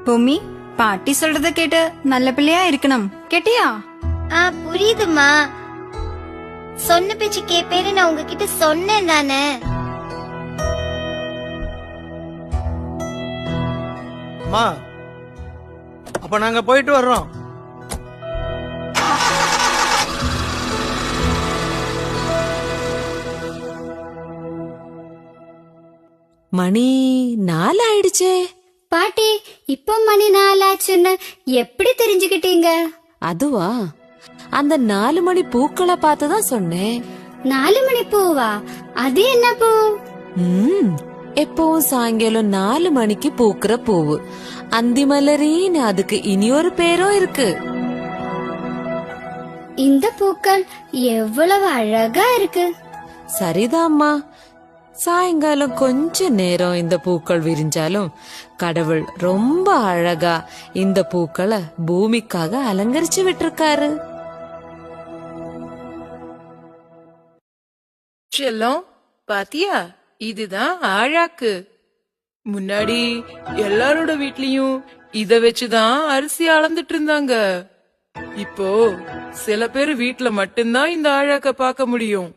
பொம்மி, பாட்டி சொல்றத கேட்டு நல்ல பிள்ளையா இருக்கணும். கேட்டியா? புரியுதுமா. சொன்ன பேச்சு கேப்பேன்னு நான் உங்ககிட்ட சொன்னேன் தானே. அம்மா, அப்ப நாங்க போயிட்டு வர்றோம். மணி 4 ஆயிடுச்சே. பாட்டி, இப்போ மணி 4 ஆச்சுன்னு எப்படி தெரிஞ்சுக்கிட்டீங்க? அதுவா, அந்த 4 மணி பூக்களை பார்த்துதான் சொன்னேன். 4 மணி பூவா? அது என்ன பூ? எப்பவும் சாயங்காலம் 4 மணிக்கு பூக்குற பூவு அந்தி மலரின்னு அதுக்கு இனியொரு பேரும் இருக்கு. இந்த பூக்கள் எவ்வளவு அழகா இருக்கு. சரிதாம்மா, சாயங்காலம் கொஞ்ச நேரம் இந்த பூக்கள் விரிஞ்சாலும் கடவுள் ரொம்ப அழகா இந்த பூக்களை பூமிக்காக அலங்கரிச்சு விட்டிருக்காரு. செல்லம், பாத்தியா, இதுதான் ஆழாக்கு. முன்னாடி எல்லாரோட வீட்லயும் இத வச்சுதான் அரிசி அளந்துட்டு இருந்தாங்க. இப்போ சில பேர் வீட்ல மட்டும்தான் இந்த ஆழாக்க பார்க்க முடியும்.